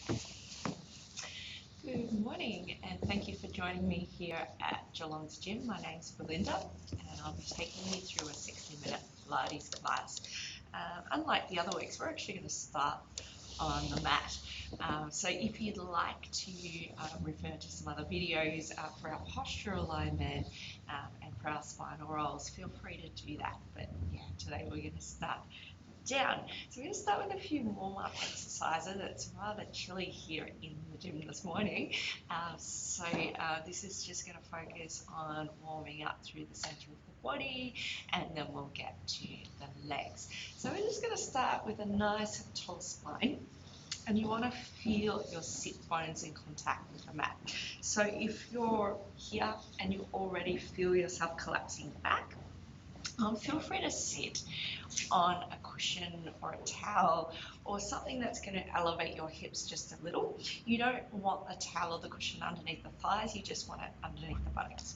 Good morning, and thank you for joining me here at Geelong's gym. My name's Belinda, and I'll be taking you through a 60-minute Pilates class. Unlike the other weeks, we're actually going to start on the mat. So if you'd like to refer to some other videos for our posture alignment and for our spinal rolls, feel free to do that. But yeah, today we're going to start down. So we're going to start with a few warm-up exercises. It's rather chilly here in the gym this morning. This is just going to focus on warming up through the center of the body, and then we'll get to the legs. So we're just going to start with a nice tall spine. And you want to feel your sit bones in contact with the mat. So if you're here and you already feel yourself collapsing back, feel free to sit on a cushion or a towel or something that's going to elevate your hips just a little. You don't want the towel or the cushion underneath the thighs, you just want it underneath the buttocks.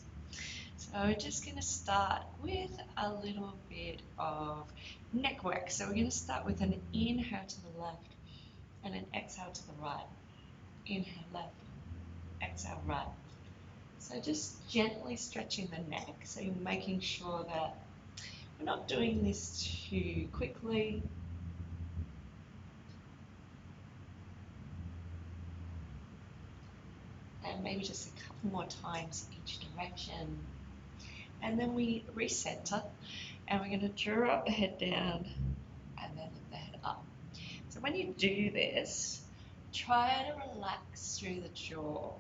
So we're just going to start with a little bit of neck work. So we're going to start with an inhale to the left and an exhale to the right. Inhale left, exhale right. So just gently stretching the neck, so you're making sure that we're not doing this too quickly. And maybe just a couple more times each direction. And then we recenter, and we're going to drop the head down and then lift the head up. So when you do this, try to relax through the jaw.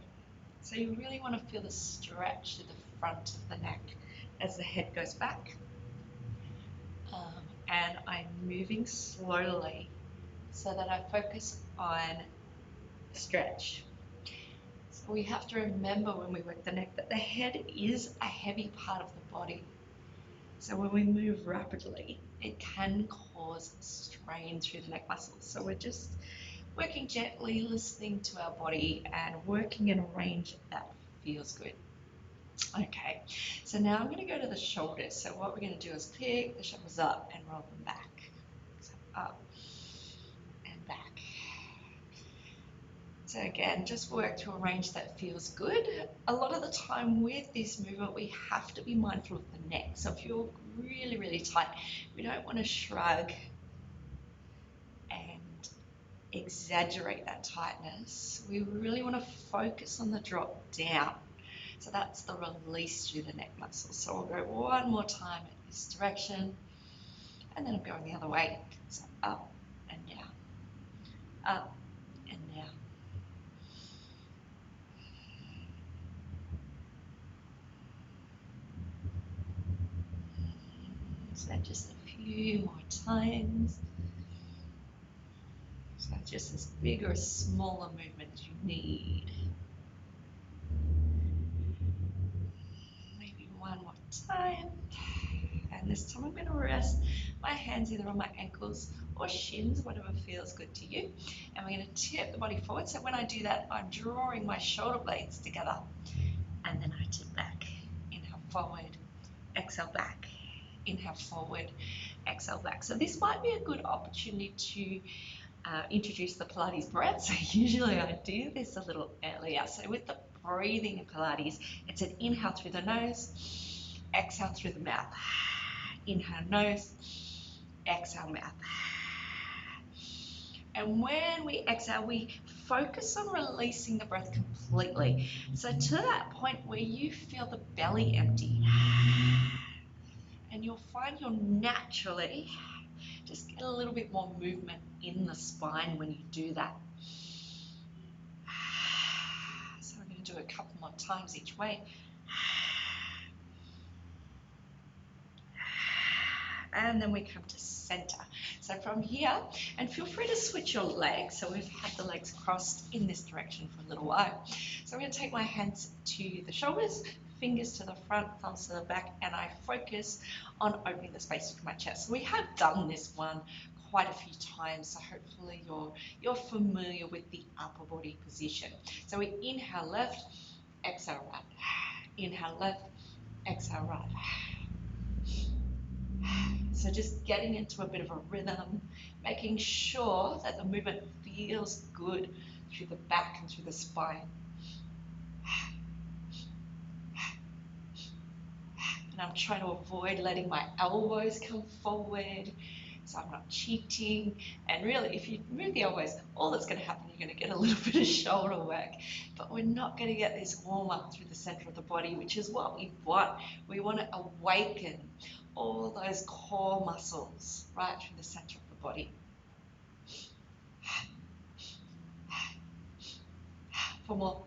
So you really want to feel the stretch to the front of the neck as the head goes back. And I'm moving slowly so that I focus on stretch. So we have to remember when we work the neck that the head is a heavy part of the body. So when we move rapidly, it can cause strain through the neck muscles. So we're just working gently, listening to our body and working in a range that feels good. Okay, so now I'm going to go to the shoulders. So what we're going to do is pick the shoulders up and roll them back. So up and back. So again, just work to a range that feels good. A lot of the time with this movement, we have to be mindful of the neck. So if you're really, really tight, we don't want to shrug and exaggerate that tightness. We really want to focus on the drop down. So that's the release through the neck muscles. So I'll go one more time in this direction, and then I'm going the other way. So up and down, up and down. So just a few more times. So just as big or as small a movement as you need. Maybe one more time. And this time I'm going to rest my hands either on my ankles or shins, whatever feels good to you. And we're going to tip the body forward. So when I do that, I'm drawing my shoulder blades together. And then I tip back. Inhale forward, exhale back. Inhale forward, exhale back. So this might be a good opportunity to introduce the Pilates breath. So usually I do this a little earlier. So with the breathing in Pilates, it's an inhale through the nose, exhale through the mouth. Inhale nose, exhale mouth. And when we exhale, we focus on releasing the breath completely. So to that point where you feel the belly empty. And you'll find you'll naturally just get a little bit more movement in the spine when you do that. So we're going to do a couple more times each way. And then we come to center. So from here, and feel free to switch your legs. So we've had the legs crossed in this direction for a little while. So I'm going to take my hands to the shoulders, fingers to the front, thumbs to the back, and I focus on opening the space for my chest. So we have done this one quite a few times, so hopefully you're familiar with the upper body position. So we inhale left, exhale right. Inhale left, exhale right. So just getting into a bit of a rhythm, making sure that the movement feels good through the back and through the spine. And I'm trying to avoid letting my elbows come forward, so I'm not cheating. And really, if you move the elbows, all that's going to happen, you're going to get a little bit of shoulder work. But we're not going to get this warm up through the center of the body, which is what we want. We want to awaken all those core muscles right through the center of the body. For more.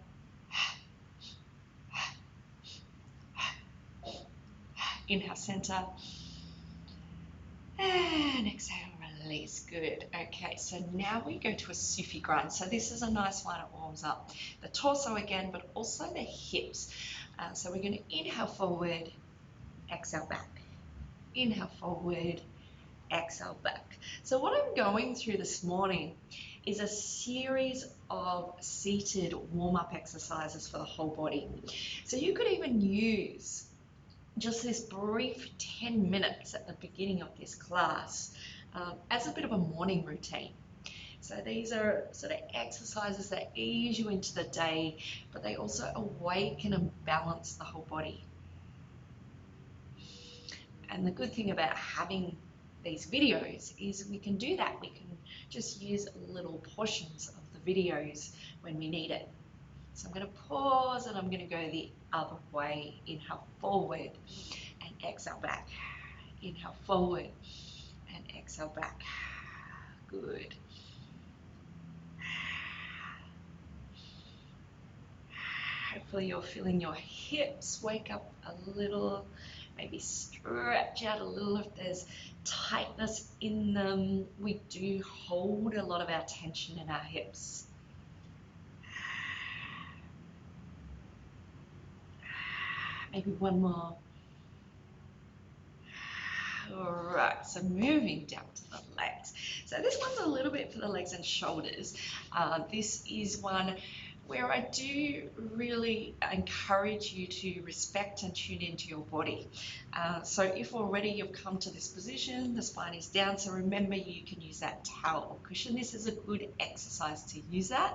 Inhale, center. And exhale, release. Good. Okay, so now we go to a Sufi Grunt. So this is a nice one. It warms up the torso again, but also the hips. So we're going to inhale forward, exhale back. Inhale forward, exhale back. So what I'm going through this morning is a series of seated warm-up exercises for the whole body. So you could even use just this brief 10 minutes at the beginning of this class as a bit of a morning routine. So these are sort of exercises that ease you into the day, but they also awaken and balance the whole body. And the good thing about having these videos is we can do that. We can just use little portions of the videos when we need it. So I'm going to pause and I'm going to go the other way. Inhale forward and exhale back. Inhale forward and exhale back. Good. Hopefully you're feeling your hips wake up a little, maybe stretch out a little if there's tightness in them. We do hold a lot of our tension in our hips. Maybe one more. All right, so moving down to the legs. So this one's a little bit for the legs and shoulders. This is one where I do really encourage you to respect and tune into your body. So if already you've come to this position, the spine is down, so remember you can use that towel or cushion. This is a good exercise to use that.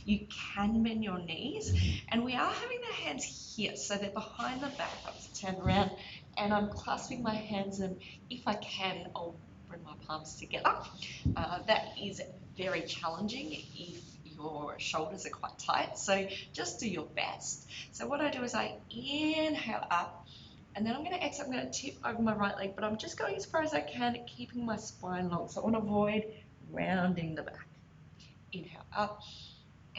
You can bend your knees, and we are having the hands here, so they're behind the back. I'll just turn around, and I'm clasping my hands, and if I can, I'll bring my palms together. That is very challenging if your shoulders are quite tight, so just do your best. So what I do is I inhale up, and then I'm going to exhale. I'm going to tip over my right leg, but I'm just going as far as I can, keeping my spine long. So I want to avoid rounding the back. Inhale up,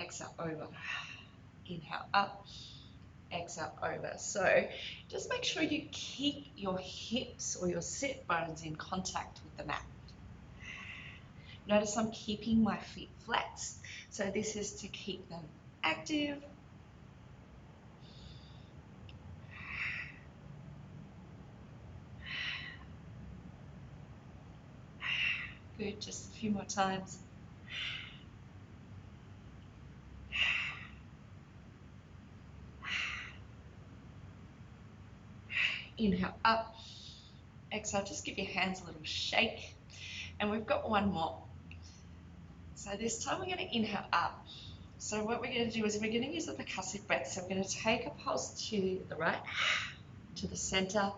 exhale over. Inhale up, exhale over. So just make sure you keep your hips or your sit bones in contact with the mat. Notice I'm keeping my feet flexed. So this is to keep them active. Good, just a few more times. Inhale up, exhale, just give your hands a little shake. And we've got one more. So this time we're going to inhale up. So what we're going to do is we're going to use the percussive breath. So we're going to take a pulse to the right, to the center,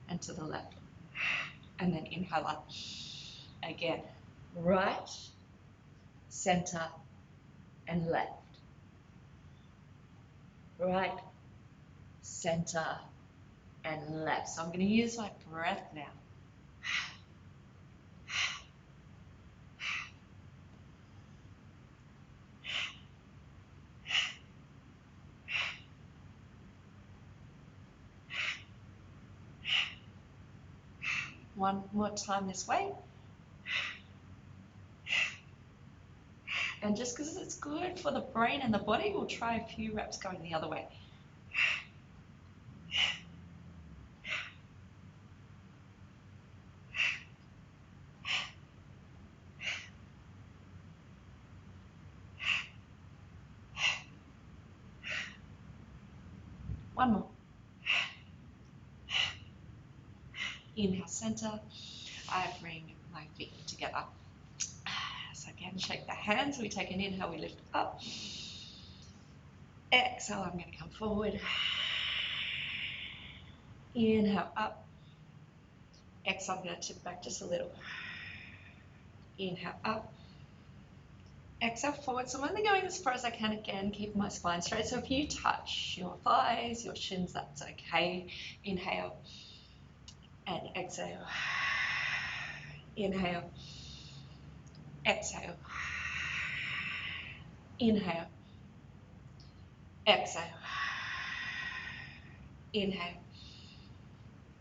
and to the left. And then inhale up. Again, right, center, and left. Right, center, and left. So I'm going to use my breath now. One more time this way. And just because it's good for the brain and the body, we'll try a few reps going the other way. One more. Inhale, center. I bring my feet together. So again, shake the hands. We take an inhale, we lift up. Exhale, I'm going to come forward. Inhale, up. Exhale, I'm going to tip back just a little. Inhale, up. Exhale, forward. So I'm only going as far as I can again, keep my spine straight. So if you touch your thighs, your shins, that's okay. Inhale and exhale. Inhale. Exhale. Inhale. Exhale. Inhale.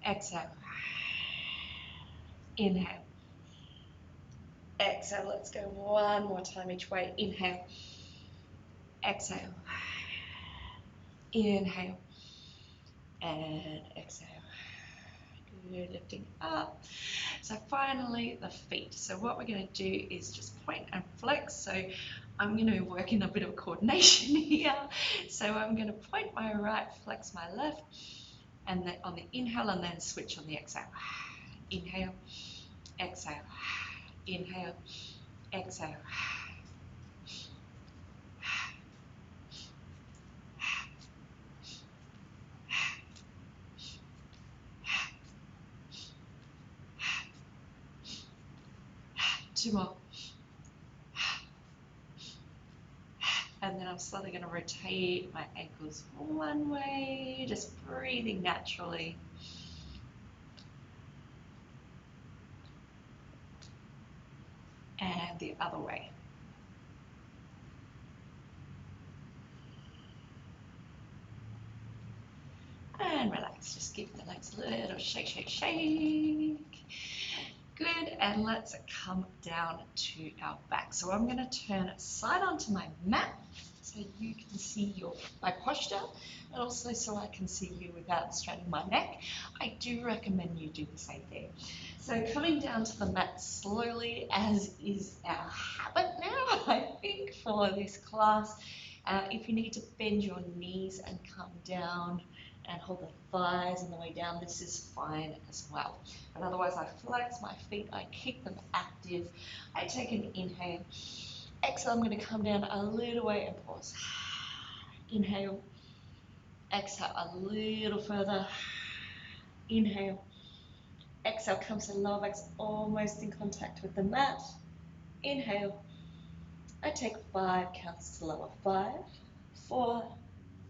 Exhale. Inhale. Exhale. Let's go one more time each way. Inhale. Exhale. Inhale. And exhale. Good, lifting up. So finally, the feet. So what we're going to do is just point and flex. So I'm going to work in a bit of coordination here. So I'm going to point my right, flex my left, and then on the inhale, and then switch on the exhale. Inhale, exhale, inhale, exhale. Two more. And then I'm slowly going to rotate my ankles one way, just breathing naturally. And the other way. And relax, just give the legs a little shake, shake, shake. Good, and let's come down to our back. So I'm going to turn side onto my mat so you can see my posture, and also so I can see you without straining my neck. I do recommend you do the same thing. So coming down to the mat slowly, as is our habit now, I think, for this class. If you need to bend your knees and come down and hold the thighs on the way down, this is fine as well. But otherwise, I flex my feet, I keep them active. I take an inhale. Exhale, I'm going to come down a little way and pause. Inhale. Exhale a little further. Inhale. Exhale, comes to the lower back's almost in contact with the mat. Inhale. I take 5 counts to lower. 5, 4,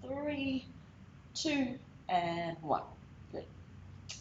3, 2, and 1. Good.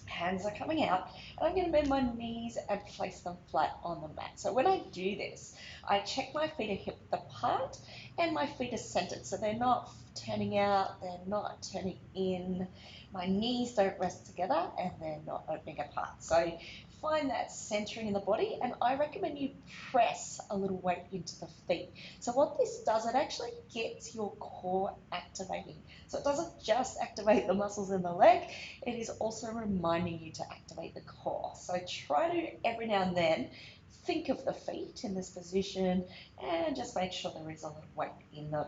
Hands are coming out, and I'm going to bend my knees and place them flat on the mat. So when I do this, I check my feet are hip width apart and my feet are centered. So they're not turning out, they're not turning in. My knees don't rest together and they're not opening apart. So find that centering in the body, and I recommend you press a little weight into the feet. So what this does, it actually gets your core activating. So it doesn't just activate the muscles in the leg, it is also reminding you to activate the core. So try to, every now and then, think of the feet in this position and just make sure there is a little weight in them.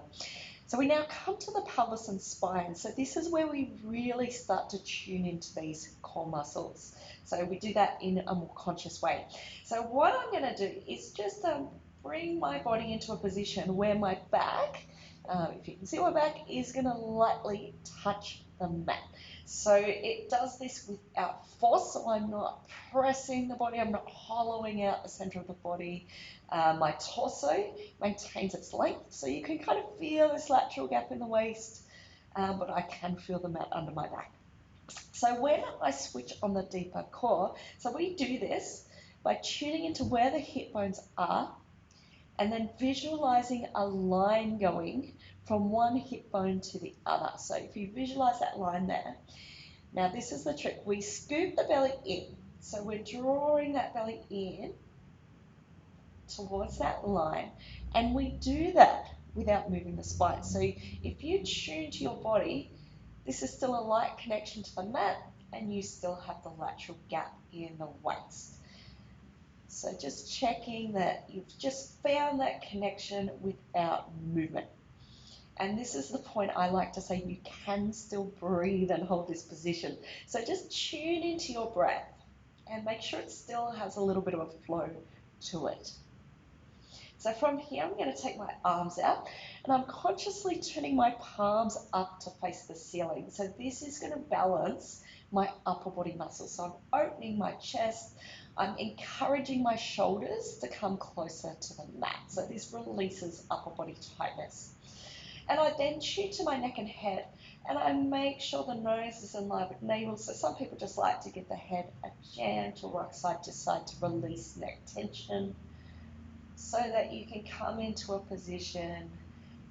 So we now come to the pelvis and spine. So this is where we really start to tune into these core muscles. So we do that in a more conscious way. So what I'm going to do is just bring my body into a position where my back, if you can see my back, is going to lightly touch the mat. So it does this without force, so I'm not pressing the body, I'm not hollowing out the center of the body. My torso maintains its length, so you can kind of feel this lateral gap in the waist, but I can feel the mat under my back. So when I switch on the deeper core, so we do this by tuning into where the hip bones are and then visualizing a line going from one hip bone to the other. So if you visualize that line there, now this is the trick. We scoop the belly in. So we're drawing that belly in towards that line, and we do that without moving the spine. So if you tune to your body, this is still a light connection to the mat, and you still have the lateral gap in the waist. So just checking that you've just found that connection without movement. And this is the point I like to say, you can still breathe and hold this position. So just tune into your breath and make sure it still has a little bit of a flow to it. So from here, I'm going to take my arms out and I'm consciously turning my palms up to face the ceiling. So this is going to balance my upper body muscles. So I'm opening my chest. I'm encouraging my shoulders to come closer to the mat. So this releases upper body tightness. And I then tune to my neck and head, and I make sure the nose is in line with navel. So some people just like to give the head a gentle rock side to side to release neck tension, so that you can come into a position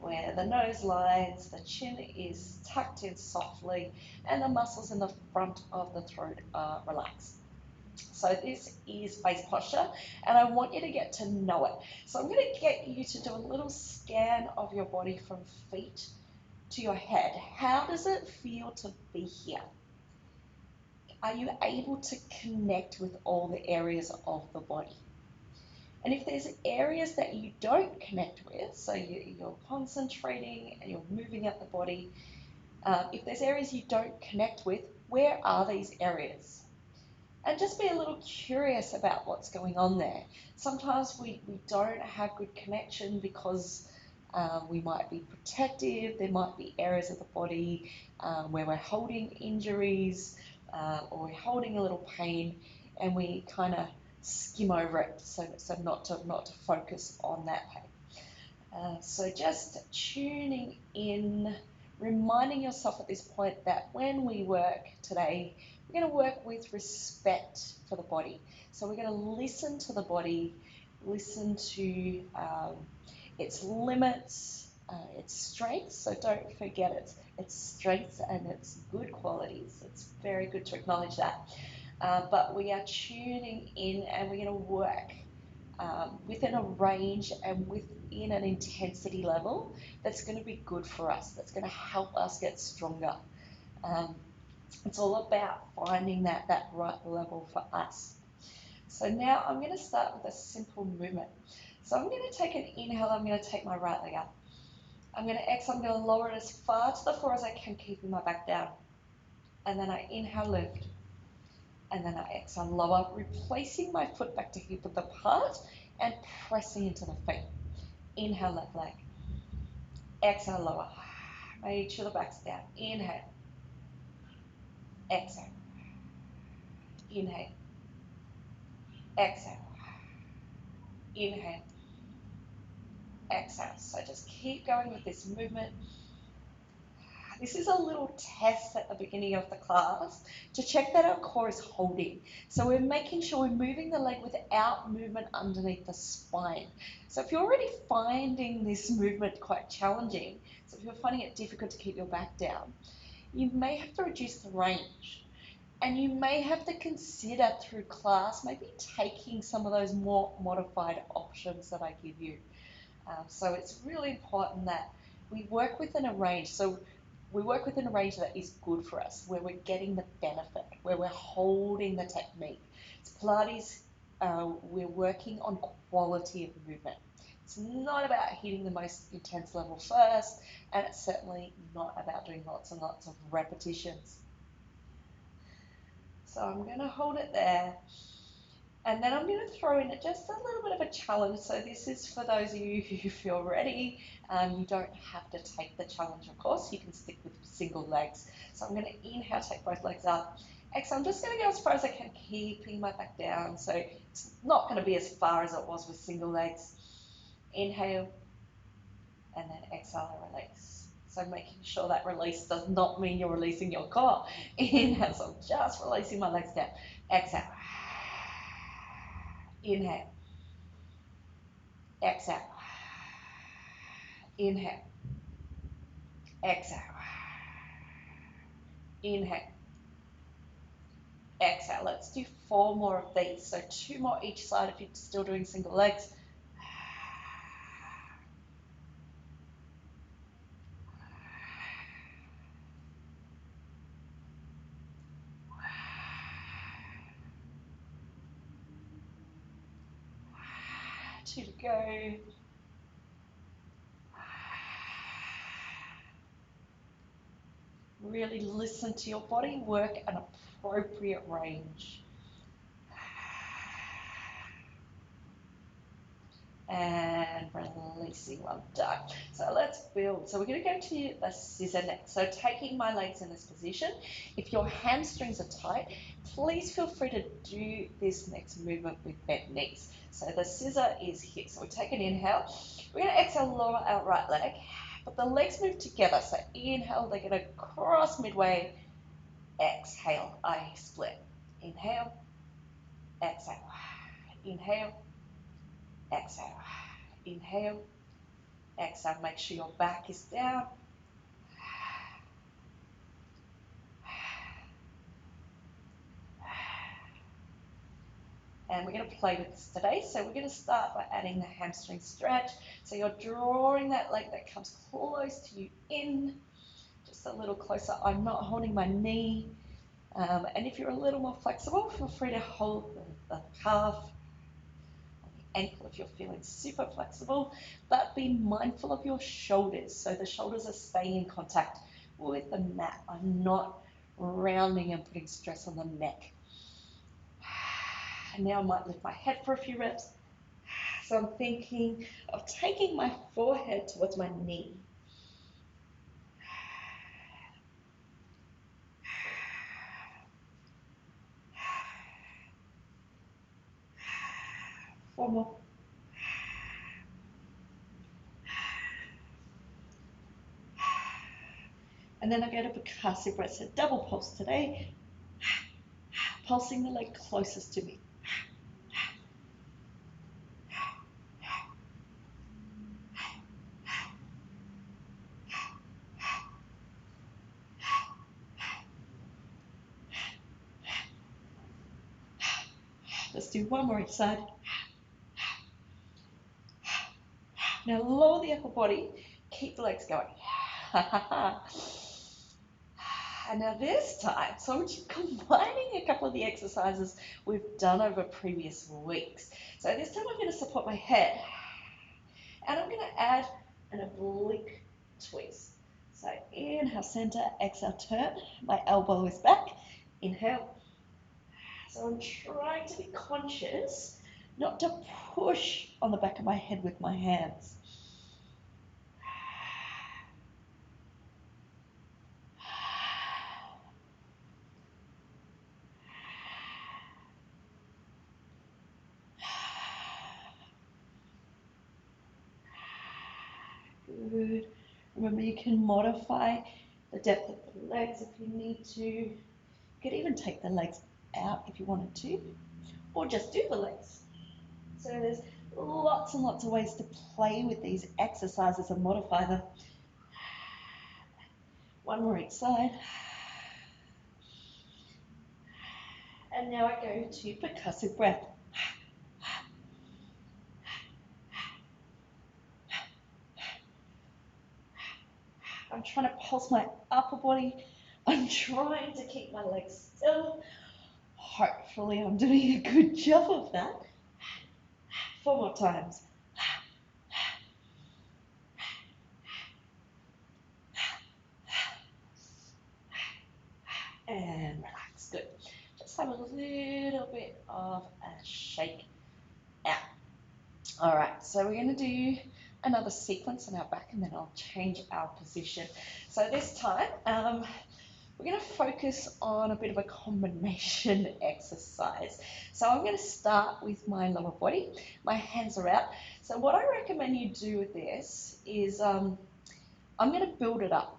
where the nose lines, the chin is tucked in softly, and the muscles in the front of the throat are relaxed. So this is face posture, and I want you to get to know it. So I'm going to get you to do a little scan of your body from feet to your head. How does it feel to be here? Are you able to connect with all the areas of the body? And if there's areas that you don't connect with, so you're concentrating and you're moving up the body, if there's areas you don't connect with, where are these areas? And just be a little curious about what's going on there. Sometimes we don't have good connection because we might be protective. There might be areas of the body where we're holding injuries or we're holding a little pain, and we kind of skim over it, so not to focus on that pain. So just tuning in, reminding yourself at this point that when we work today, we're going to work with respect for the body. So we're going to listen to the body, listen to its limits, its strengths. So don't forget its strengths and its good qualities. It's very good to acknowledge that. But we are tuning in, and we're going to work within a range and within an intensity level that's going to be good for us, that's going to help us get stronger. It's all about finding that right level for us. So now I'm going to start with a simple movement. So I'm going to take an inhale. I'm going to take my right leg up. I'm going to exhale. I'm going to lower it as far to the floor as I can, keeping my back down. And then I inhale, lift. And then I exhale, lower, replacing my foot back to hip width apart and pressing into the feet. Inhale, left leg. Exhale, lower. Make sure the back's down. Inhale. Exhale. Inhale. Exhale. Inhale. Exhale. So just keep going with this movement. This is a little test at the beginning of the class to check that our core is holding. So we're making sure we're moving the leg without movement underneath the spine. So if you're already finding this movement quite challenging, so if you're finding it difficult to keep your back down, you may have to reduce the range. And you may have to consider through class maybe taking some of those more modified options that I give you. So it's really important that we work within a range. So we work within a range that is good for us, where we're getting the benefit, where we're holding the technique. It's Pilates, we're working on quality of movement. It's not about hitting the most intense level first, and it's certainly not about doing lots and lots of repetitions. So I'm going to hold it there. And then I'm going to throw in just a little bit of a challenge. So this is for those of you who feel ready. You don't have to take the challenge, of course. You can stick with single legs. So I'm going to inhale, take both legs up. Exhale, I'm just going to go as far as I can, keeping my back down. So it's not going to be as far as it was with single legs. Inhale, and then exhale and release. So making sure that release does not mean you're releasing your core. Inhale, so I'm just releasing my legs down. Exhale. Inhale. Exhale. Inhale. Exhale. Inhale. Exhale. Let's do 4 more of these. So 2 more each side if you're still doing single legs. Two to go. Really listen to your body, work an appropriate range. and releasing. Well done. So let's build. So we're going to go to the scissor next. So taking my legs in this position. If your hamstrings are tight, please feel free to do this next movement with bent knees. So the scissor is here. So we take an inhale. We're going to exhale, lower our right leg, but the legs move together. So inhale, they're going to cross midway. Exhale, I split. Inhale, exhale. Inhale, exhale. Inhale, exhale. Make sure your back is down. And we're going to play with this today. So we're going to start by adding the hamstring stretch. So you're drawing that leg that comes close to you in, just a little closer. I'm not holding my knee. And if you're a little more flexible, feel free to hold the calf, the ankle if you're feeling super flexible, but be mindful of your shoulders. So the shoulders are staying in contact with the mat. I'm not rounding and putting stress on the neck. And now I might lift my head for a few reps. So I'm thinking of taking my forehead towards my knee. One more. And then I go to Pilates Breath, so double pulse today, pulsing the leg closest to me. Let's do one more each side. Now lower the upper body, keep the legs going. And now this time, so I'm combining a couple of the exercises we've done over previous weeks. So this time I'm going to support my head, and I'm going to add an oblique twist. So inhale, center, exhale, turn. My elbow is back. Inhale. So I'm trying to be conscious not to push on the back of my head with my hands. Good. Remember, you can modify the depth of the legs if you need to. You could even take the legs out if you wanted to, or just do the legs. So there's lots and lots of ways to play with these exercises and modify them. One more each side. And now I go to Pilates Breath. I'm trying to pulse my upper body. I'm trying to keep my legs still. Hopefully I'm doing a good job of that. 4 more times. And relax. Good. Just have a little bit of a shake out. All right, so we're going to do another sequence on our back, and then I'll change our position. So this time, we're going to focus on a bit of a combination exercise. So I'm going to start with my lower body. My hands are out. So what I recommend you do with this is I'm going to build it up.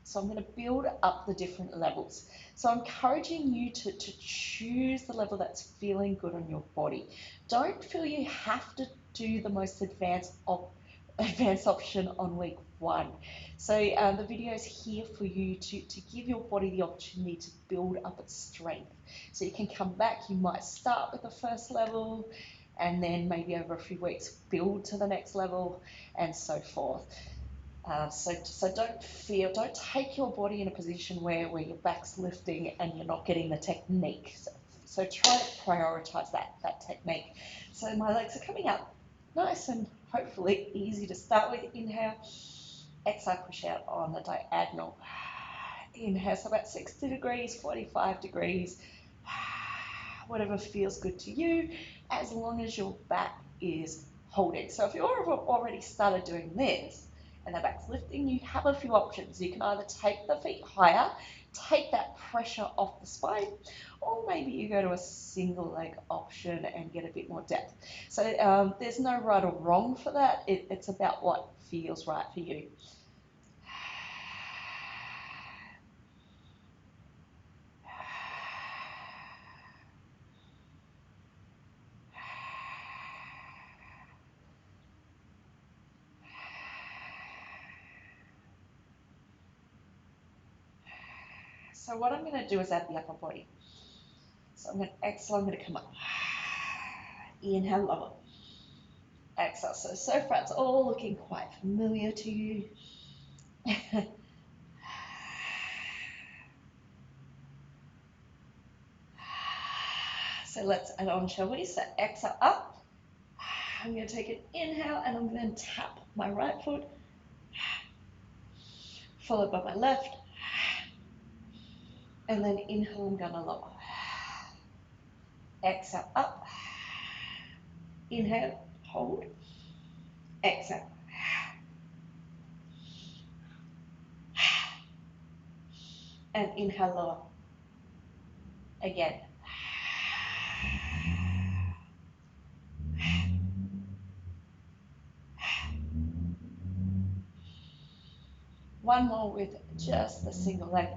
So I'm going to build up the different levels. So I'm encouraging you to choose the level that's feeling good on your body. Don't feel you have to do the most advanced option on week 1. So the video is here for you to give your body the opportunity to build up its strength. So you can come back, you might start with the first level, and then maybe over a few weeks build to the next level, and so forth. So don't take your body in a position where your back's lifting and you're not getting the technique. So try to prioritize that technique. So my legs are coming up nice and hopefully easy to start with. Inhale, exhale, push out on the diagonal. Inhale, so about 60 degrees, 45 degrees, whatever feels good to you, as long as your back is holding. So if you've already started doing this and the back's lifting, you have a few options. You can either take the feet higher, take that pressure off the spine, or maybe you go to a single leg option and get a bit more depth. So there's no right or wrong for that. It's about what feels right for you. So what I'm going to do is add the upper body. So I'm going to exhale, I'm going to come up. Inhale, lower. Exhale. So far it's all looking quite familiar to you. So let's add on, shall we? So exhale up. I'm going to take an inhale and I'm going to tap my right foot, followed by my left. And then inhale, I'm going to lower. Exhale up. Inhale, hold. Exhale. And inhale, lower. Again. One more with just the single leg.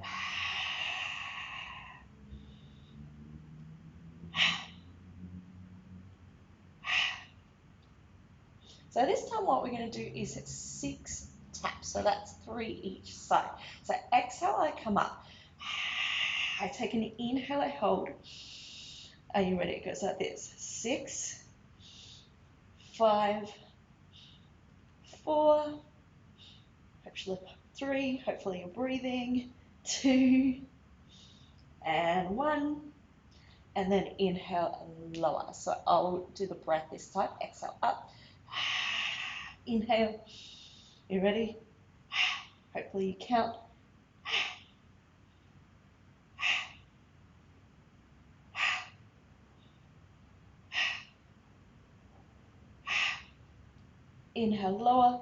So this time what we're going to do is 6 taps. So that's 3 each side. So exhale, I come up. I take an inhale, I hold. Are you ready? It goes like this. 6, 5, 4, hopefully 3, hopefully you're breathing, 2, and 1, and then inhale and lower. So I'll do the breath this time. Exhale up. Inhale. You ready? Hopefully you count. Inhale, lower.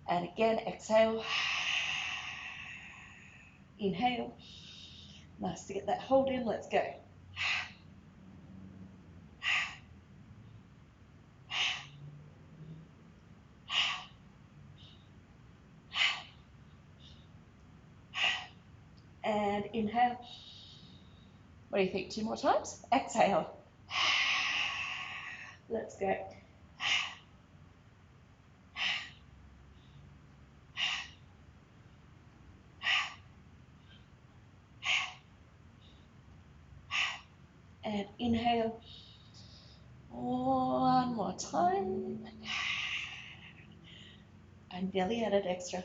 And again, exhale. Inhale. Nice to get that hold in. Let's go. And inhale. What do you think? 2 more times? Exhale. Let's go. And inhale. One more time. I nearly added extra.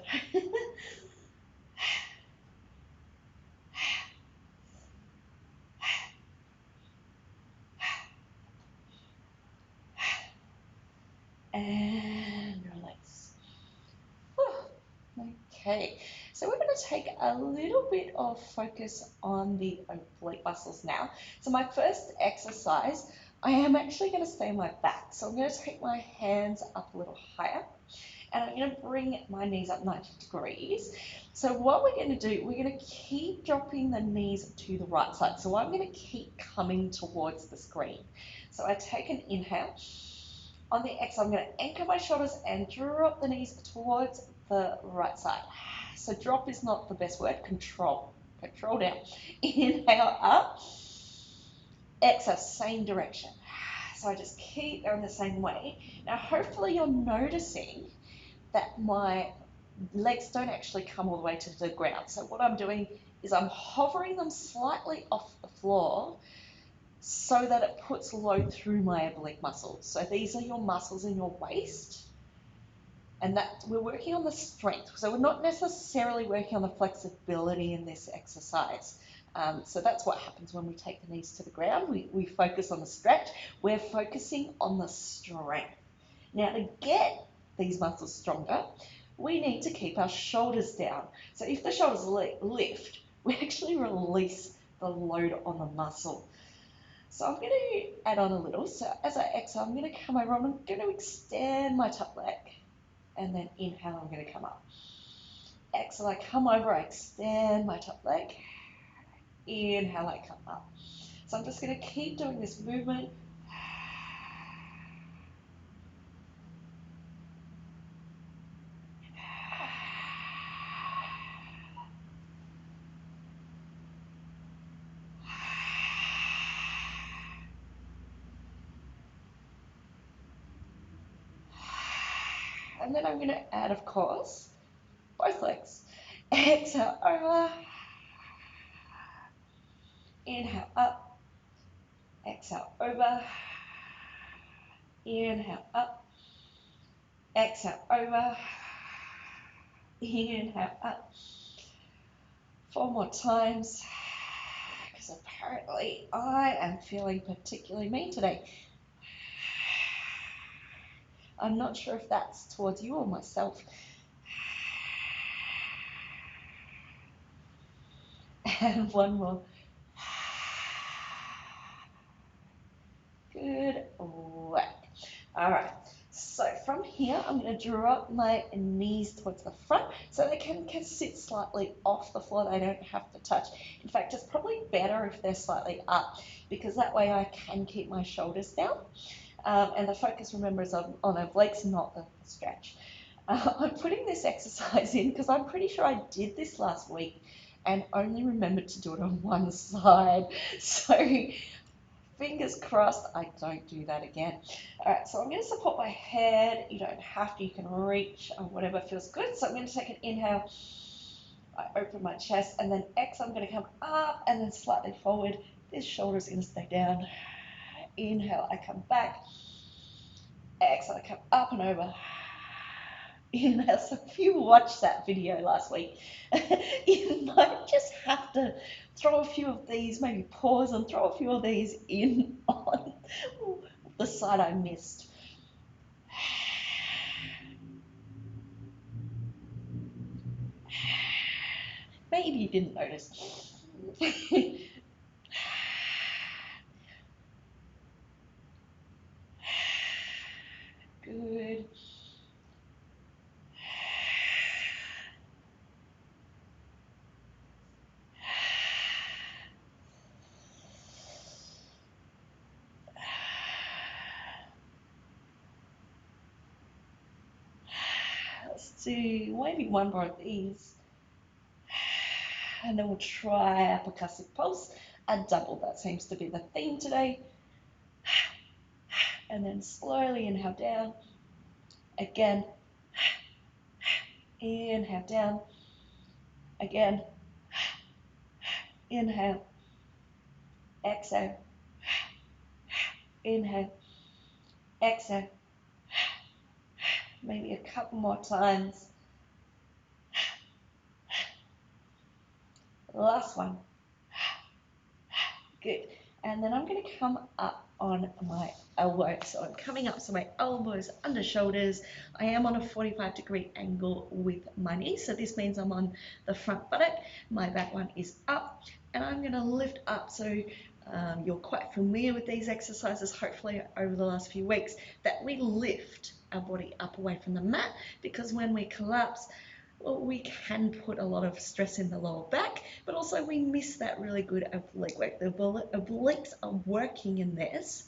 And release. Okay, so we're going to take a little bit of focus on the oblique muscles now. So my first exercise, I am actually going to stay on my back. So I'm going to take my hands up a little higher and I'm going to bring my knees up 90 degrees. So what we're going to do, we're going to keep dropping the knees to the right side. So I'm going to keep coming towards the screen. So I take an inhale. On the exhale, I'm going to anchor my shoulders and drop the knees towards the right side. So drop is not the best word, control. Control down. Inhale up. Exhale, same direction. So I just keep going the same way. Now hopefully you're noticing that my legs don't actually come all the way to the ground. So what I'm doing is I'm hovering them slightly off the floor so that it puts load through my oblique muscles. So these are your muscles in your waist, and that we're working on the strength. So we're not necessarily working on the flexibility in this exercise. So that's what happens when we take the knees to the ground. We focus on the stretch. We're focusing on the strength. Now to get these muscles stronger, we need to keep our shoulders down. So if the shoulders lift, we actually release the load on the muscle. So I'm going to add on a little. So as I exhale, I'm going to come over. I'm going to extend my top leg. And then inhale, I'm going to come up. Exhale, I come over, I extend my top leg. Inhale, I come up. So I'm just going to keep doing this movement. And then I'm going to add, of course, both legs. Exhale, over. Inhale, up. Exhale, over. Inhale, up. Exhale, over. Inhale, up. 4 more times. Because apparently I am feeling particularly mean today. I'm not sure if that's towards you or myself. And 1 more. Good work. All right. So from here, I'm going to drop my knees towards the front so they can sit slightly off the floor. They don't have to touch. In fact, it's probably better if they're slightly up because that way I can keep my shoulders down. And the focus, remember, is on obliques, not the stretch. I'm putting this exercise in because I'm pretty sure I did this last week and only remembered to do it on one side. So fingers crossed I don't do that again. All right, so I'm going to support my head. You don't have to. You can reach or whatever feels good. So I'm going to take an inhale. I open my chest, and then exhale, I'm going to come up and then slightly forward. This shoulder is going to stay down. Inhale, I come back. Exhale, I come up and over. Inhale. So if you watched that video last week, you might just have to throw a few of these, maybe pause and throw a few of these in on the side I missed. Maybe you didn't notice. Good. Let's do maybe 1 more of these. And then we'll try our percussive pulse, a double. That seems to be the theme today. And then slowly inhale down. Again. Inhale down. Again. Inhale. Exhale. Inhale. Exhale. Maybe a couple more times. Last one. Good. And then I'm going to come up on my elbow. So I'm coming up, so my elbows under shoulders. I am on a 45-degree angle with my knees. So this means I'm on the front buttock. My back one is up. And I'm going to lift up. So you're quite familiar with these exercises, hopefully over the last few weeks, that we lift our body up away from the mat, because when we collapse, well, we can put a lot of stress in the lower back, but also we miss that really good oblique work. The obliques are working in this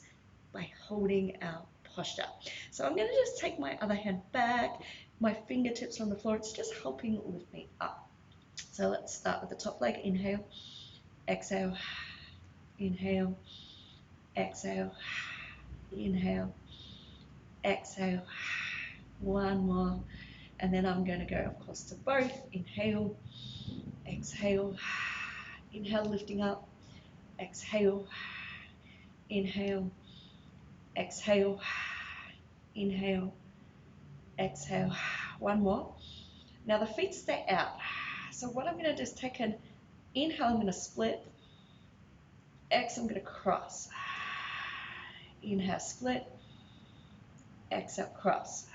by holding our posture. So I'm going to just take my other hand back, my fingertips on the floor. It's just helping lift me up. So let's start with the top leg. Inhale, exhale, inhale, exhale, inhale, exhale. 1 more. And then I'm going to go, of course, to both. Inhale, exhale, inhale, lifting up, exhale, inhale, exhale, inhale, exhale. 1 more. Now the feet stay out. So what I'm going to do is take an inhale, I'm going to split. Exhale, I'm going to cross. Inhale, split. Exhale, cross.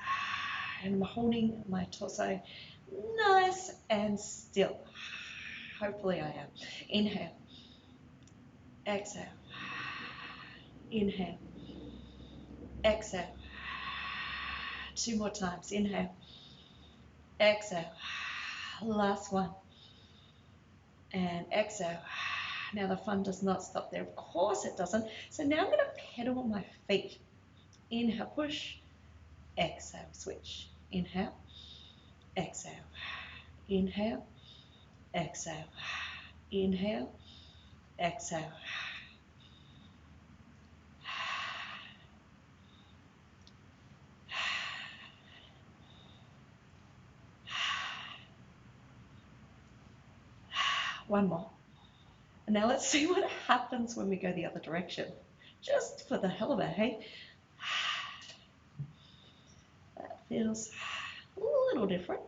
And I'm holding my torso nice and still. Hopefully I am. Inhale. Exhale. Inhale. Exhale. 2 more times. Inhale. Exhale. Last one. And exhale. Now the fun does not stop there. Of course it doesn't. So now I'm going to pedal my feet. Inhale, push. Exhale, switch. Inhale. Exhale. Inhale. Exhale. Inhale. Exhale. One more. And now let's see what happens when we go the other direction. Just for the hell of it, hey? That feels a little different.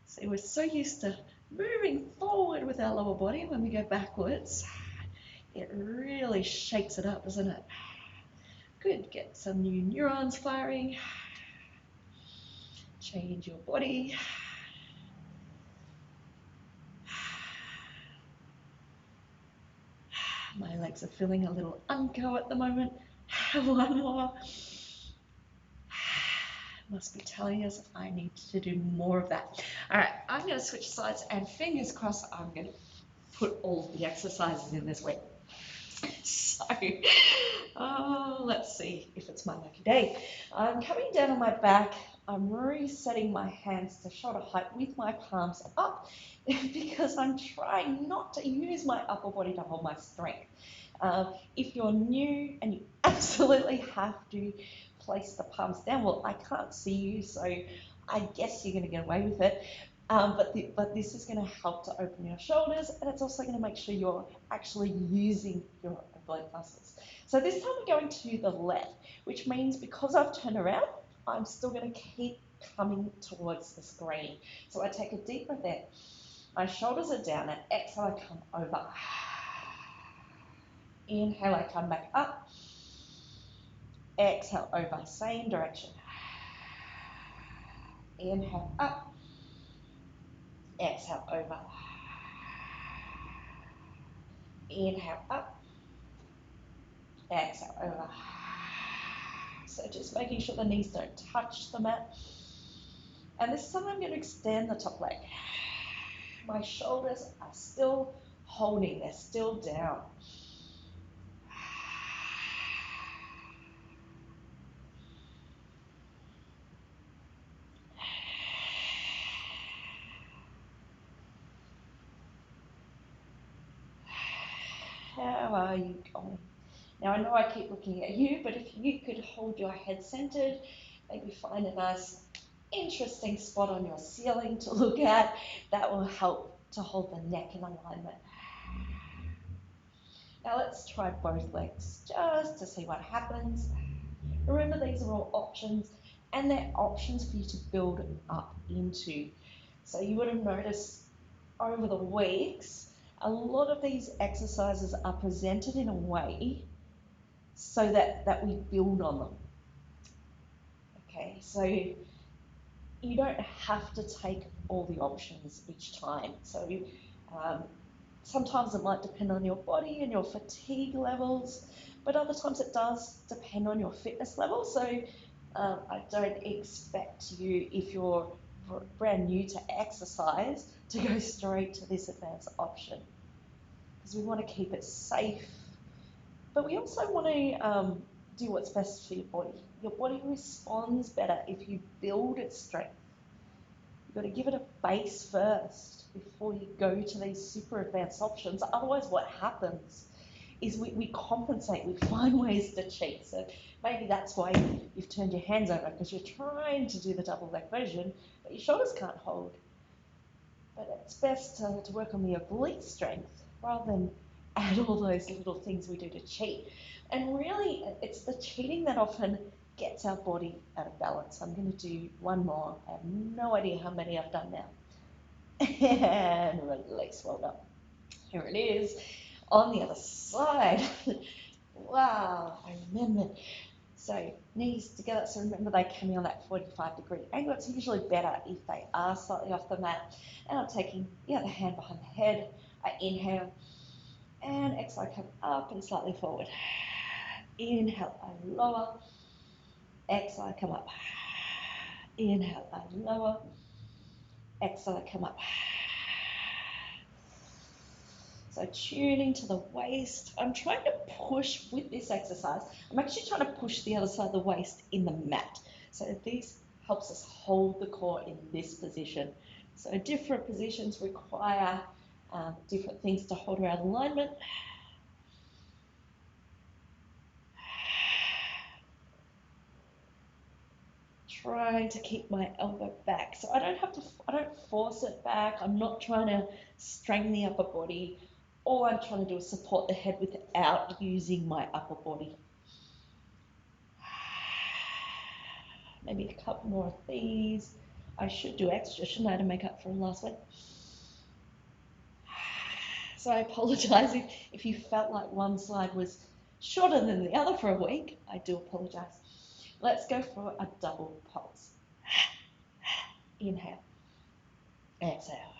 See, we're so used to moving forward with our lower body. When we go backwards, it really shakes it up, doesn't it? Good, get some new neurons firing. Change your body. My legs are feeling a little unco at the moment. One more. Must be telling us I need to do more of that. All right, I'm going to switch sides, and fingers crossed I'm going to put all the exercises in this week. So, let's see if it's my lucky day. I'm coming down on my back. I'm resetting my hands to shoulder height with my palms up because I'm trying not to use my upper body to hold my strength. If you're new and you absolutely have to place the palms down, well, I can't see you, so I guess you're going to get away with it. But this is going to help to open your shoulders, and it's also going to make sure you're actually using your oblique muscles. So this time we're going to the left, which means because I've turned around, I'm still going to keep coming towards the screen. So I take a deep breath in. My shoulders are down, and exhale, I come over. Inhale, I come back up. Exhale, over, same direction. Inhale, up. Exhale, over. Inhale, up. Exhale, over. So just making sure the knees don't touch the mat. And this time I'm going to extend the top leg. My shoulders are still holding, they're still down. How are you going? Now I know I keep looking at you, but if you could hold your head centered, maybe find a nice interesting spot on your ceiling to look at, that will help to hold the neck in alignment. Now let's try both legs just to see what happens. Remember, these are all options, and they're options for you to build up into. So you would have noticed over the weeks, a lot of these exercises are presented in a way so that we build on them. Okay, so you don't have to take all the options each time. So sometimes it might depend on your body and your fatigue levels, but other times it does depend on your fitness level. So I don't expect you, if you're brand new to exercise, to go straight to this advanced option, because we want to keep it safe, but we also want to do what's best for your body. Your body responds better if you build its strength. You've got to give it a base first before you go to these super advanced options. Otherwise, what happens is we compensate, we find ways to cheat. So maybe that's why you've turned your hands over, because you're trying to do the double leg version, but your shoulders can't hold. But it's best to work on the oblique strength rather than add all those little things we do to cheat. And really, it's the cheating that often gets our body out of balance. I'm going to do one more. I have no idea how many I've done now. And release, well done. Here it is on the other side. Wow, I remember. So knees together, so remember they come in on that 45-degree angle. It's usually better if they are slightly off the mat. And I'm taking the other hand behind the head. I inhale. And exhale, come up and slightly forward. Inhale, I lower. Exhale, come up. Inhale, I lower. Exhale, come up. So tuning to the waist. I'm trying to push with this exercise. I'm actually trying to push the other side of the waist in the mat. So this helps us hold the core in this position. So different positions require different things to hold our alignment. Trying to keep my elbow back. So I don't force it back. I'm not trying to straighten the upper body. All I'm trying to do is support the head without using my upper body. Maybe a couple more of these. I should do extra, shouldn't I, to make up for last week? So I apologize if you felt like one slide was shorter than the other for a week. I do apologize. Let's go for a double pulse. Inhale, exhale,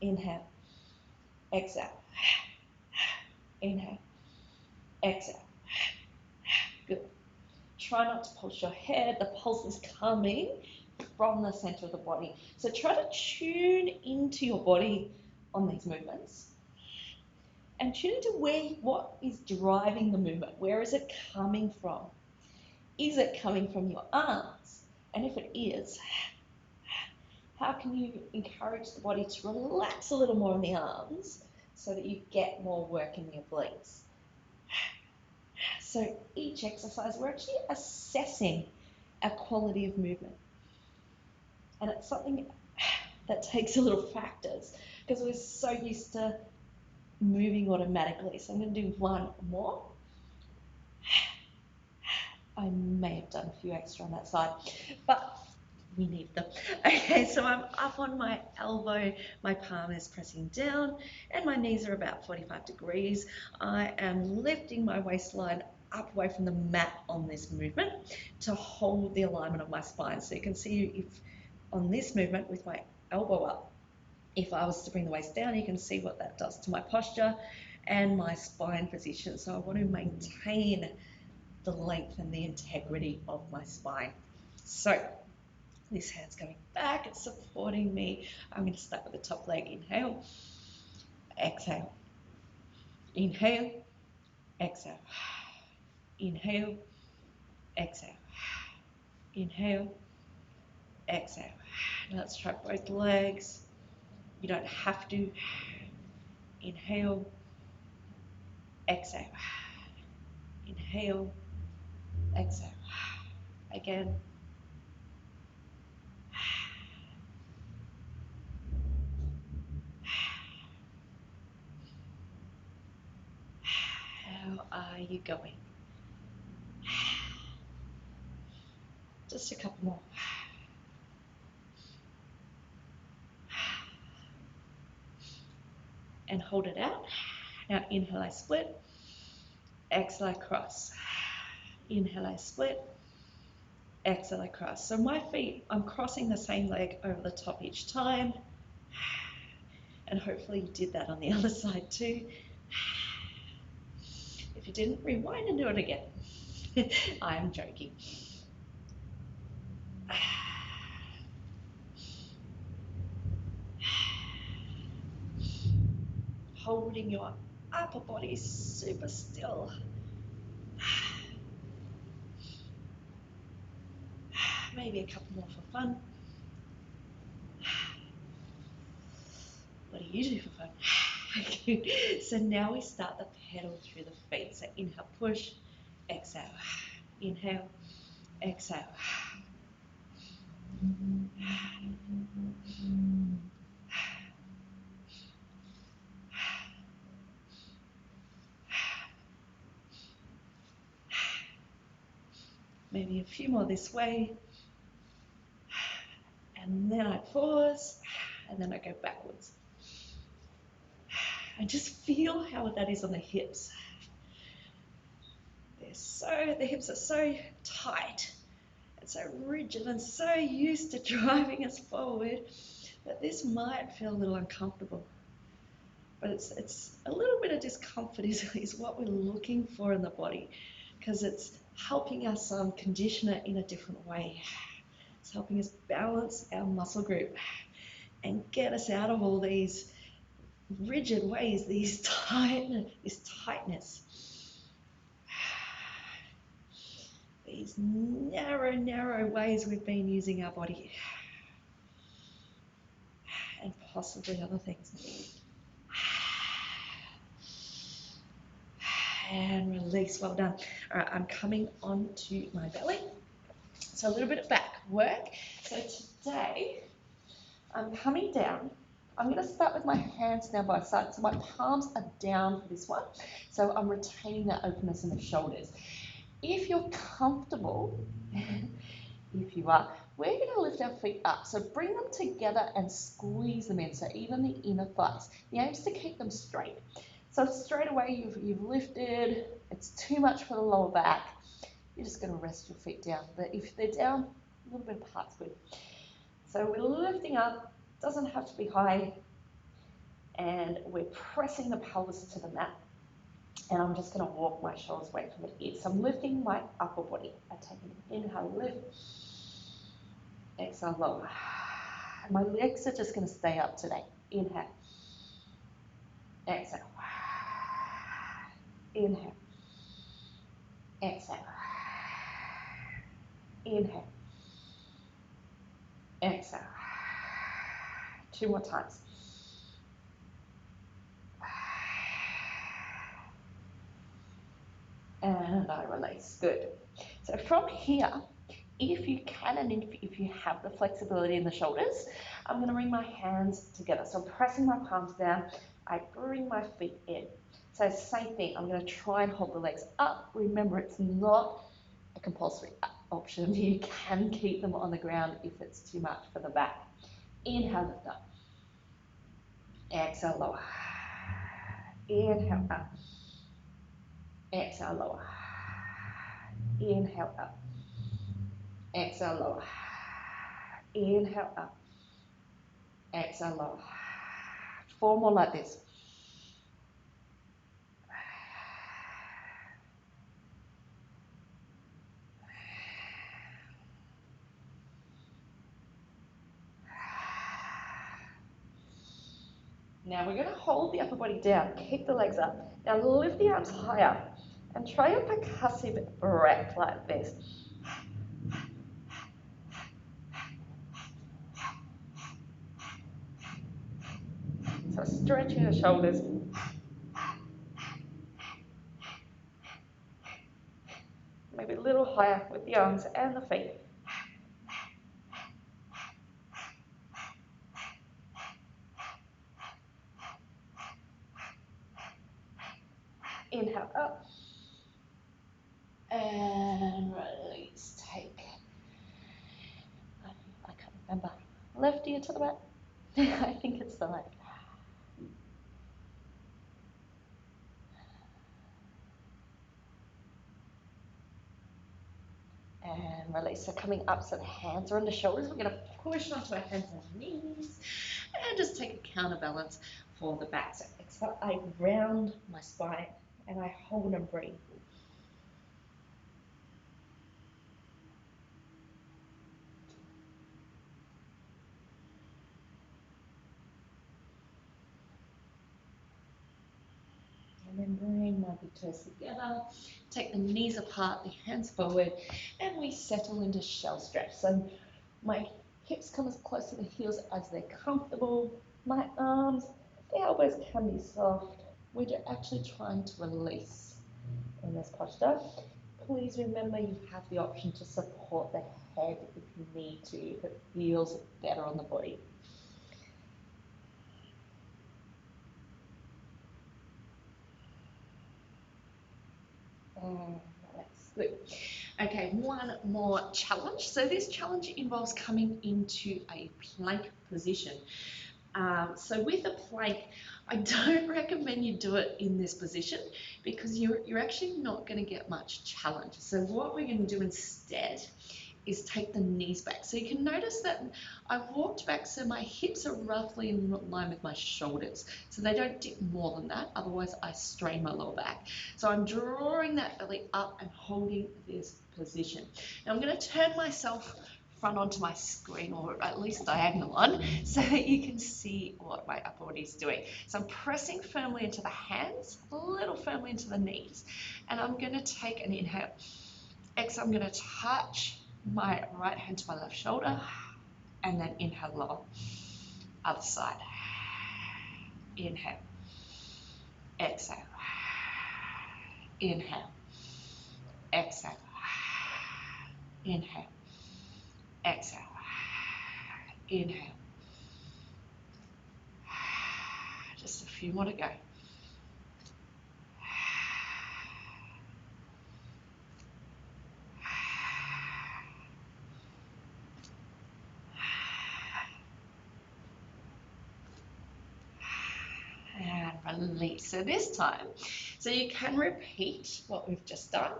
inhale, exhale, inhale, exhale. Good. Try not to pulse your head. The pulse is coming from the center of the body. So try to tune into your body on these movements and tune into what is driving the movement. Where is it coming from? Is it coming from your arms? And if it is, how can you encourage the body to relax a little more in the arms so that you get more work in the obliques? So each exercise, we're actually assessing our quality of movement. And it's something that takes a little practice because we're so used to moving automatically. So I'm going to do one more. I may have done a few extra on that side, but we need them. Okay, so I'm up on my elbow, my palm is pressing down, and my knees are about 45 degrees. I am lifting my waistline up away from the mat on this movement to hold the alignment of my spine. So you can see if on this movement with my elbow up, if I was to bring the waist down, you can see what that does to my posture and my spine position. So I want to maintain the length and the integrity of my spine. So this hand's going back, it's supporting me. I'm going to start with the top leg. Inhale, exhale, inhale, exhale, inhale, exhale, inhale, exhale. Now let's try both legs. You don't have to. Inhale, exhale, inhale, exhale. Again. How are you going? Just a couple more. And hold it out. Now inhale, I split. Exhale, I cross. Inhale, I split. Exhale, I cross. So my feet, I'm crossing the same leg over the top each time. And hopefully you did that on the other side too. If you didn't, rewind and do it again. I'm joking. Holding your upper body super still. Maybe a couple more for fun. What do you do for fun? So now we start the pedal through the feet. So inhale, push, exhale, inhale, exhale. Maybe a few more this way. And then I pause, and then I go backwards. And just feel how that is on the hips. The hips are so tight and so rigid and so used to driving us forward that this might feel a little uncomfortable. but it's a little bit of discomfort is what we're looking for in the body, because it's helping us condition it in a different way. It's helping us balance our muscle group and get us out of all these rigid ways, this tightness, these narrow ways we've been using our body, and possibly other things. And release, well done. All right, I'm coming onto my belly. So a little bit of back work. So today, I'm coming down. I'm going to start with my hands now by side. So my palms are down for this one. So I'm retaining that openness in the shoulders. If you're comfortable, if you are, we're going to lift our feet up. So bring them together and squeeze them in. So even the inner thighs. The aim is to keep them straight. So straight away you've lifted. It's too much for the lower back. You're just going to rest your feet down. But if they're down, a little bit apart's good. So we're lifting up, doesn't have to be high, and we're pressing the pelvis to the mat. And I'm just going to walk my shoulders away from the ears. So I'm lifting my upper body. I take an inhale, lift, exhale, lower. My legs are just going to stay up today. Inhale, exhale, inhale, exhale, inhale, exhale. 2 more times. And I release. Good. So from here, if you can and if you have the flexibility in the shoulders, I'm going to bring my hands together. So I'm pressing my palms down. I bring my feet in. So same thing. I'm going to try and hold the legs up. Remember, it's not a compulsory option. You can keep them on the ground if it's too much for the back. Inhale, lift up. Exhale, lower. Inhale, up. Exhale, lower. Inhale, up. Exhale, lower. Inhale, up. Exhale, lower. 4 more like this. Now we're going to hold the upper body down, keep the legs up. Now lift the arms higher and try a percussive breath like this. So stretching the shoulders. Maybe a little higher with the arms and the feet. Inhale up. And release. Take. I can't remember. Left ear to the mat. I think it's the left. And release. So coming up, so the hands are on the shoulders. We're going to push onto our hands and knees. And just take a counterbalance for the back. So exhale, I round my spine and I hold and breathe. And then bring my big toes together, take the knees apart, the hands forward, and we settle into shell stretch. So my hips come as close to the heels as they're comfortable. My arms, the elbows can be soft. We're actually trying to release in this posture. Please remember you have the option to support the head if you need to, if it feels better on the body. That's good. Okay, one more challenge. So this challenge involves coming into a plank position. So with a plank, I don't recommend you do it in this position because you're actually not going to get much challenge. So what we're going to do instead is take the knees back. So you can notice that I've walked back so my hips are roughly in line with my shoulders. So they don't dip more than that, otherwise I strain my lower back. So I'm drawing that belly up and holding this position. Now I'm going to turn myself front onto my screen, or at least diagonal on, so that you can see what my upper body is doing. So I'm pressing firmly into the hands, a little firmly into the knees, and I'm going to take an inhale. Exhale, I'm going to touch my right hand to my left shoulder, and then inhale, lower. Other side. Inhale. Exhale. Inhale. Exhale. Inhale. Exhale. Inhale. Just a few more to go. And release. So this time, so you can repeat what we've just done.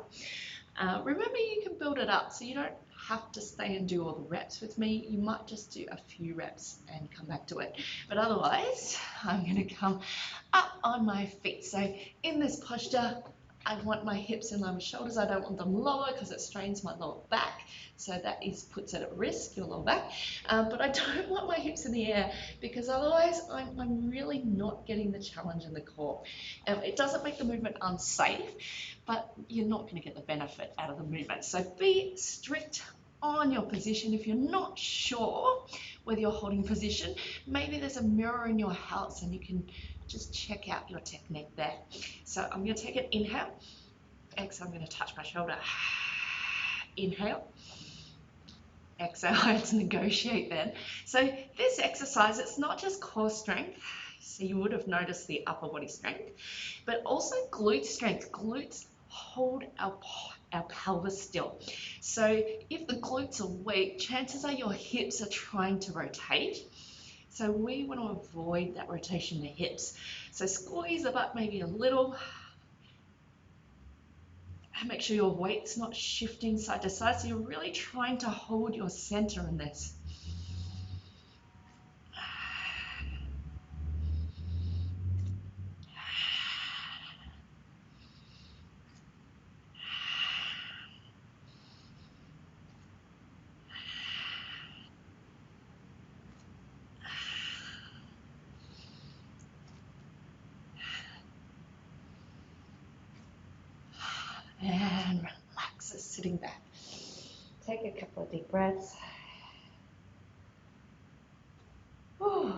Remember, you can build it up, so you don't have to stay and do all the reps with me. You might just do a few reps and come back to it. But otherwise, I'm going to come up on my feet. So in this posture, I want my hips in line with shoulders. I don't want them lower because it strains my lower back. So that puts it at risk, your lower back. But I don't want my hips in the air because otherwise I'm really not getting the challenge in the core. It doesn't make the movement unsafe, but you're not going to get the benefit out of the movement. So be strict on your position. If you're not sure whether you're holding position, maybe there's a mirror in your house and you can just check out your technique there. So I'm going to take an inhale. Exhale, I'm going to touch my shoulder. Inhale. Exhale, I had to negotiate then. So this exercise, it's not just core strength. So you would have noticed the upper body strength, but also glute strength. Glutes hold our pelvis still. So if the glutes are weak, chances are your hips are trying to rotate. So we want to avoid that rotation in the hips. So squeeze the butt maybe a little. And make sure your weight's not shifting side to side. So you're really trying to hold your center in this. And relax, sitting back. Take a couple of deep breaths. Whew.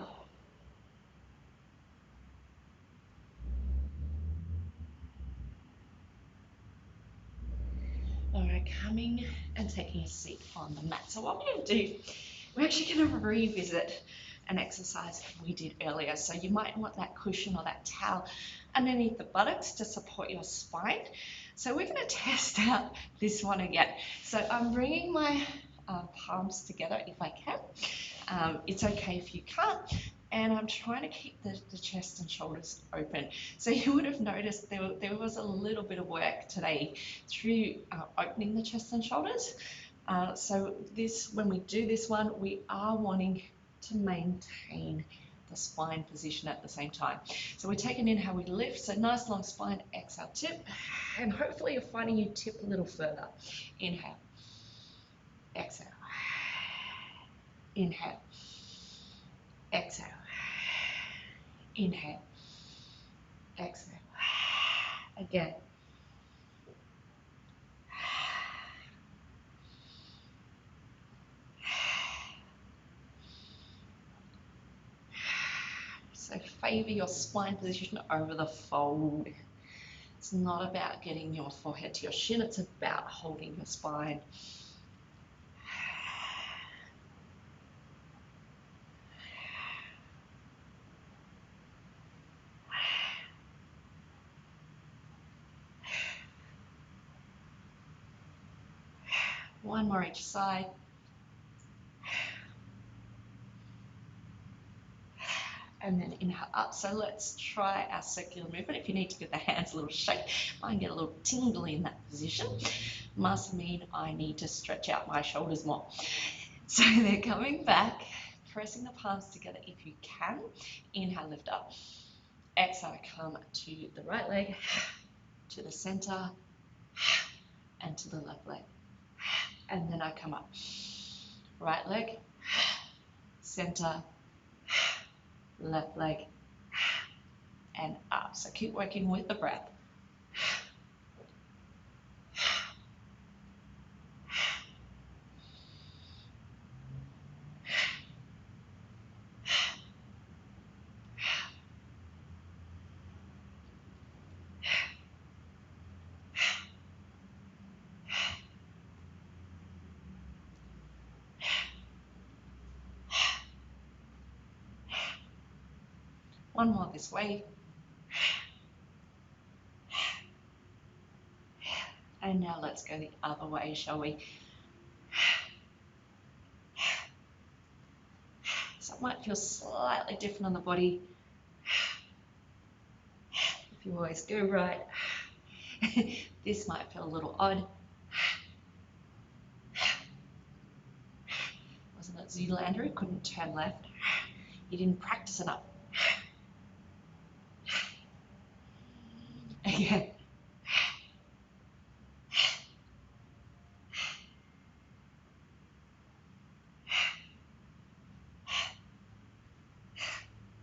All right, coming and taking a seat on the mat. So what we're going to do, we're actually going to revisit an exercise we did earlier. So you might want that cushion or that towel underneath the buttocks to support your spine. So we're going to test out this one again. So I'm bringing my palms together if I can. It's okay if you can't. And I'm trying to keep the chest and shoulders open. So you would have noticed there was a little bit of work today through opening the chest and shoulders. So when we do this one, we are wanting to maintain the spine position at the same time. So we take an inhale, we lift, so nice long spine, exhale, tip, and hopefully you're finding you tip a little further. Inhale, exhale, inhale, exhale, inhale, exhale, again. So favor your spine position over the fold. It's not about getting your forehead to your shin, it's about holding your spine. One more each side. And then inhale up. So let's try our circular movement. If you need to give the hands a little shake, mine get a little tingly in that position. must mean I need to stretch out my shoulders more. So they're coming back, pressing the palms together if you can. Inhale, lift up. Exhale, come to the right leg, to the center, and to the left leg. And then I come up. Right leg, center, left leg, and up. So keep working with the breath. One more this way. And now let's go the other way, shall we? So it might feel slightly different on the body. If you always go right, this might feel a little odd. Wasn't it Zoolander who couldn't turn left? You didn't practice enough. Again.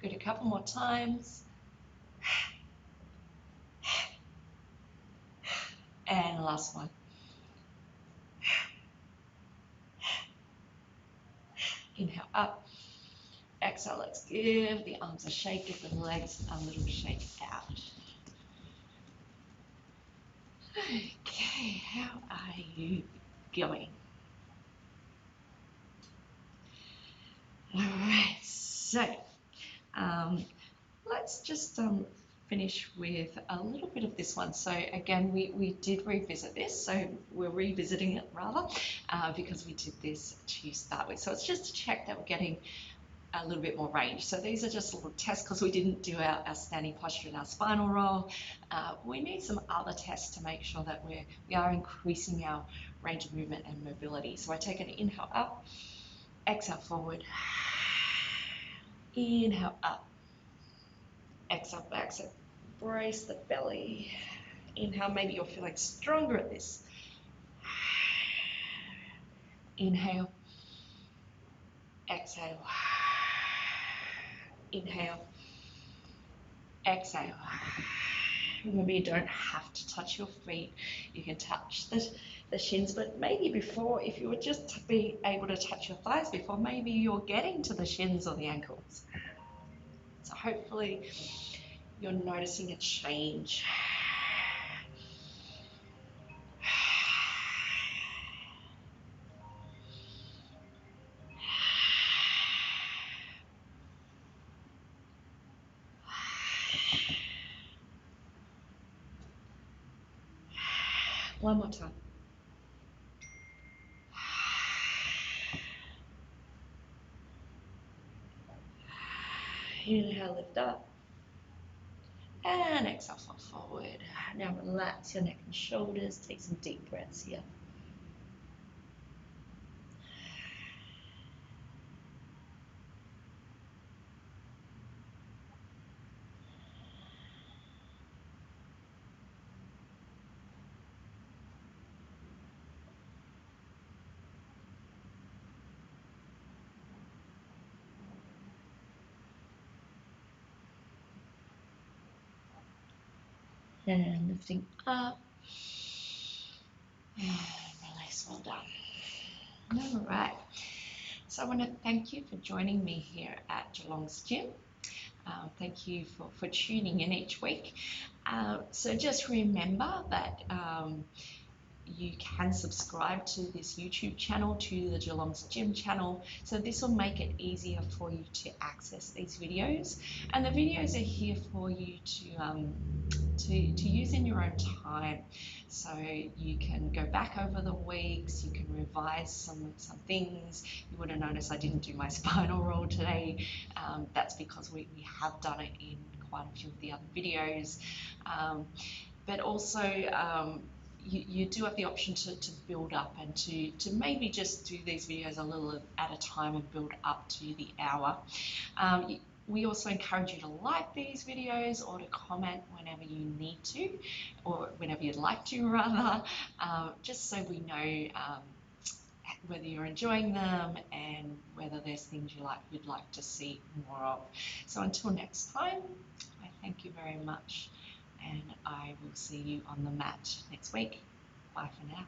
Good, a couple more times. And last one. Inhale up. Exhale, let's give the arms a shake, give the legs a little shake out. Okay, how are you going? All right, so let's just finish with a little bit of this one. So again, we did revisit this, so we're revisiting it rather, because we did this to start with. So it's just to check that we're getting a little bit more range. So these are just little tests because we didn't do our standing posture and our spinal roll. We need some other tests to make sure that we are increasing our range of movement and mobility. So I take an inhale up, exhale forward, inhale up, exhale back. So brace the belly. Inhale, maybe you're feeling stronger at this. Inhale, exhale. Inhale, exhale. Remember, you don't have to touch your feet. You can touch the shins, but maybe before, if you were just to be able to touch your thighs before, maybe you're getting to the shins or the ankles. So hopefully you're noticing a change. One more time. Inhale, lift up. And exhale, fall forward. Now relax your neck and shoulders. Take some deep breaths here. And lifting up. And release, well done. All right. So I want to thank you for joining me here at Geelong's Gym. Thank you for tuning in each week. So just remember that you can subscribe to this YouTube channel, to the Geelong's Gym channel. So this will make it easier for you to access these videos. And the videos are here for you to use in your own time. So you can go back over the weeks, you can revise some things. You would have noticed I didn't do my spinal roll today. That's because we have done it in quite a few of the other videos. But also, you do have the option to build up and to maybe just do these videos a little at a time and build up to the hour. We also encourage you to like these videos or to comment whenever you need to, or whenever you'd like to rather, just so we know whether you're enjoying them and whether there's things you'd like to see more of. So until next time, I thank you very much, and I will see you on the mat next week. Bye for now.